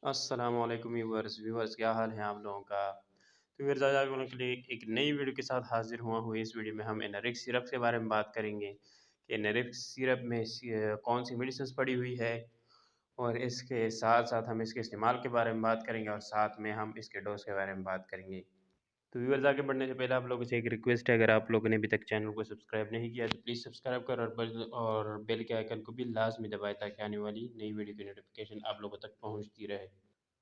अस्सलामुअलैकुम व्यूअर्स क्या हाल है आप लोगों का। तो व्यूअर्स आज आप लोगों के लिए एक नई वीडियो के साथ हाजिर हुआ हूँ। इस वीडियो में हम एनरिक्स सिरप के बारे में बात करेंगे कि एनरिक्स सिरप में कौन सी मेडिसिन पड़ी हुई है, और इसके साथ साथ हम इसके इस्तेमाल के बारे में बात करेंगे और साथ में हम इसके डोज के बारे में बात करेंगे। तो व्यूअर्स आगे बढ़ने से पहले आप लोगों से एक रिक्वेस्ट है, अगर आप लोगों ने अभी तक चैनल को सब्सक्राइब नहीं किया तो प्लीज़ सब्सक्राइब कर और बेल के आइकन को भी लाजमी दबाएं ताकि आने वाली नई वीडियो की नोटिफिकेशन आप लोगों तक पहुंचती रहे।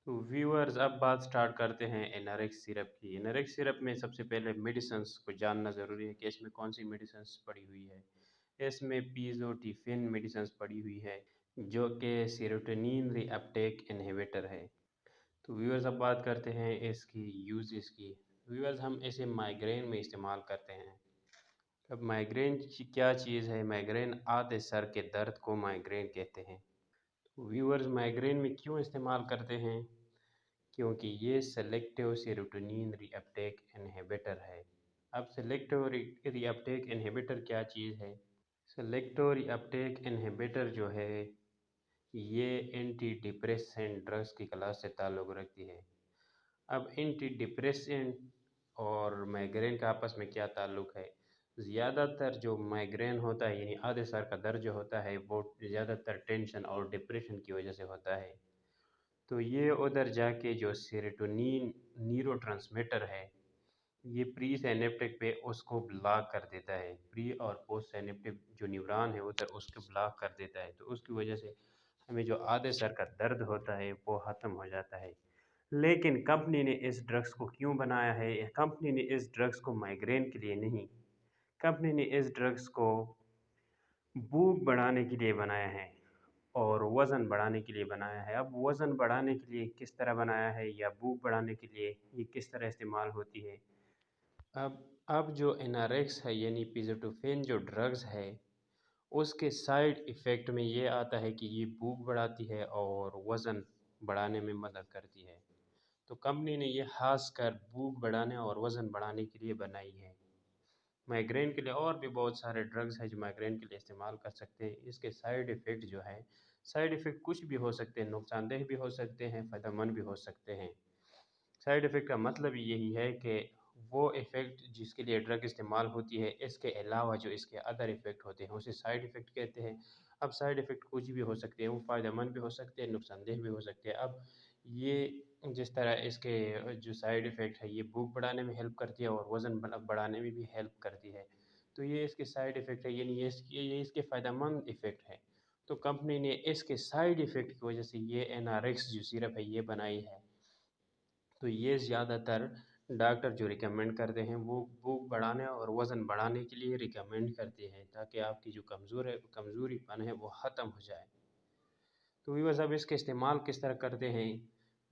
तो व्यूअर्स अब बात स्टार्ट करते हैं एनआरएक्स सिरप की। एनआरएक्स सिरप में सबसे पहले मेडिसिन्स को जानना ज़रूरी है कि इसमें कौन सी मेडिसिन्स पड़ी हुई है। इसमें पीज़ोटिफिन मेडिसिन्स पड़ी हुई है जो कि सेरोटोनिन रीअपटेक इनहिबिटर है। तो व्यूअर्स अब बात करते हैं इसकी यूजेस की। व्यूअर्स हम इसे माइग्रेन में इस्तेमाल करते हैं। अब माइग्रेन क्या चीज़ है, माइग्रेन आधे सर के दर्द को माइग्रेन कहते हैं। तो व्यूअर्स माइग्रेन में क्यों इस्तेमाल करते हैं, क्योंकि ये सेलेक्टिव सेरोटोनिन रीअपटेक इनहिबिटर है। अब सेलेक्टिव रीअपटेक इनहिबिटर क्या चीज़ है। सेलेक्टिव रीअपटेक इनहिबिटर जो है ये एंटी डिप्रेसेंट ड्रग्स की क्लास से ताल्लुक़ रखती है। अब एंटी डिप्रेसेंट और माइग्रेन का आपस में क्या ताल्लुक़ है। ज़्यादातर जो माइग्रेन होता है यानी आधे सर का दर्द जो होता है वो ज़्यादातर टेंशन और डिप्रेशन की वजह से होता है। तो ये उधर जाके जो सेरोटोनिन न्यूरोट्रांसमीटर है ये प्री सिनेप्टिक पे उसको ब्लॉक कर देता है। प्री और पोस्ट सिनेप्टिक जो न्यूरॉन है उधर उसको ब्लॉक कर देता है, तो उसकी वजह से हमें जो आधे सर का दर्द होता है वो ख़त्म हो जाता है। लेकिन कंपनी ने इस ड्रग्स को क्यों बनाया है, कंपनी ने इस ड्रग्स को माइग्रेन के लिए नहीं, कंपनी ने इस ड्रग्स को भूख बढ़ाने के लिए बनाया है और वज़न बढ़ाने के लिए बनाया है। अब वज़न बढ़ाने के लिए किस तरह बनाया है या भूख बढ़ाने के लिए ये किस तरह इस्तेमाल होती है। अब जो एनारेक्स है यानी पिज़ोटोफेन जो ड्रग्स है उसके साइड इफ़ेक्ट में ये आता है कि ये भूख बढ़ाती है और वज़न बढ़ाने में मदद करती है। तो कंपनी ने ये ख़ासकर भूख बढ़ाने और वज़न बढ़ाने के लिए बनाई है। माइग्रेन के लिए और भी बहुत सारे ड्रग्स हैं जो माइग्रेन के लिए इस्तेमाल कर सकते हैं। इसके साइड इफ़ेक्ट जो है, साइड इफ़ेक्ट कुछ भी हो सकते हैं, नुकसानदेह भी हो सकते हैं, फ़ायदेमंद भी हो सकते हैं। साइड इफ़ेक्ट का मतलब यही है कि वो इफ़ेक्ट जिसके लिए ड्रग इस्तेमाल होती है इसके अलावा जो इसके अदर इफ़ेक्ट होते हैं उसे साइड इफ़ेक्ट कहते हैं। अब साइड इफ़ेक्ट कुछ भी हो सकते हैं, वो फ़ायदेमंद भी हो सकते हैं, नुकसानदेह भी हो सकते हैं। अब ये जिस तरह इसके जो साइड इफ़ेक्ट है ये भूख बढ़ाने में हेल्प करती है और वज़न बढ़ाने में भी हेल्प करती है। तो ये इसके साइड इफ़ेक्ट है, यानी ये इसके फ़ायदेमंद इफ़ेक्ट है। तो कंपनी ने इसके साइड इफ़ेक्ट की वजह से ये एनआरएक्स जो सिरप है ये बनाई है। तो ये ज़्यादातर डॉक्टर जो रिकमेंड करते हैं वो भूख बढ़ाने और वज़न बढ़ाने के लिए रिकमेंड करते हैं ताकि आपकी जो कमज़ोरीपन है वो ख़त्म हो जाए। तो व्यूअर्स अब इसका इस्तेमाल किस तरह करते हैं।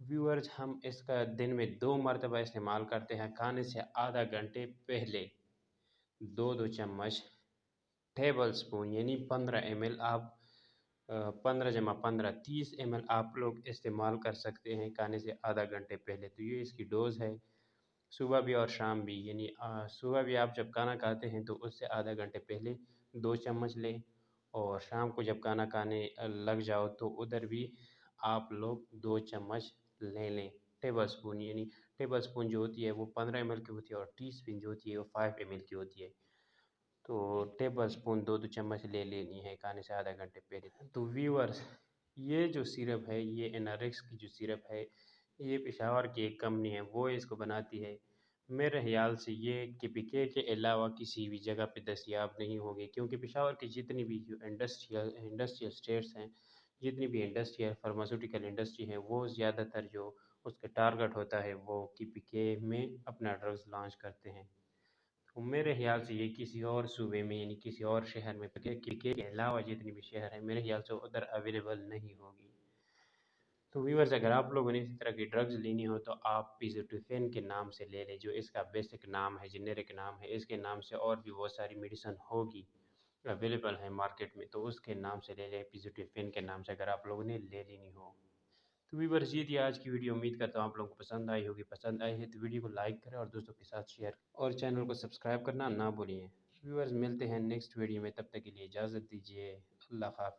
व्यूअर्स हम इसका दिन में 2 मरतबा इस्तेमाल करते हैं। खाने से आधा घंटे पहले 2-2 चम्मच टेबल स्पून यानी 15 ml आप 15 जमा 15 30 ml आप लोग इस्तेमाल कर सकते हैं खाने से आधा घंटे पहले। तो ये इसकी डोज़ है, सुबह भी और शाम भी, यानी सुबह भी आप जब खाना खाते हैं तो उससे आधा घंटे पहले 2 चम्मच लें और शाम को जब खाना खाने लग जाओ तो उधर भी आप लोग 2 चम्मच ले लें। टेबल स्पून यानी टेबल स्पून जो होती है वो 15 ml की होती है और टी स्पून जो होती है वो 5 ml की होती है। तो टेबल स्पून 2-2 चम्मच ले लेनी है खाने से आधा घंटे पहले। तो व्यूअर्स ये जो सिरप है, ये एनआरएक्स की जो सिरप है, ये पेशावर की एक कंपनी है वो इसको बनाती है। मेरे ख़्याल से ये केपीके के अलावा किसी भी जगह पे दस्तयाब नहीं होगी, क्योंकि पेशावर की जितनी भी जो इंडस्ट्रियल स्टेट्स हैं, जितनी भी इंडस्ट्री है, फार्मास्यूटिकल इंडस्ट्री है, वो ज़्यादातर जो उसका टारगेट होता है वो केपीके में अपना ड्रग्स लॉन्च करते हैं। तो मेरे ख़्याल से ये किसी और सूबे में यानी किसी और शहर में के अलावा जितनी भी शहर है मेरे ख़्याल से उधर अवेलेबल नहीं होगी। तो व्यूअर्स अगर आप लोगों ने इसी तरह की ड्रग्स लेनी हो तो आप पिज़ोटिफेन के नाम से ले लें, जो इसका बेसिक नाम है, जेनेरिक नाम है। इसके नाम से और भी बहुत सारी मेडिसिन होगी अवेलेबल है मार्केट में, तो उसके नाम से ले लें, पिज़ोटिफेन के नाम से अगर आप लोगों ने ले लेनी हो। तो व्यूअर्स ये थी आज की वीडियो। उम्मीद करता हूँ आप लोगों को पसंद आई होगी। पसंद आई है तो वीडियो को लाइक करें और दोस्तों के साथ शेयर और चैनल को सब्सक्राइब करना ना भूलिए। व्यूअर्स मिलते हैं नेक्स्ट वीडियो में, तब तक के लिए इजाज़त दीजिए। अल्लाह हाफ़िज़।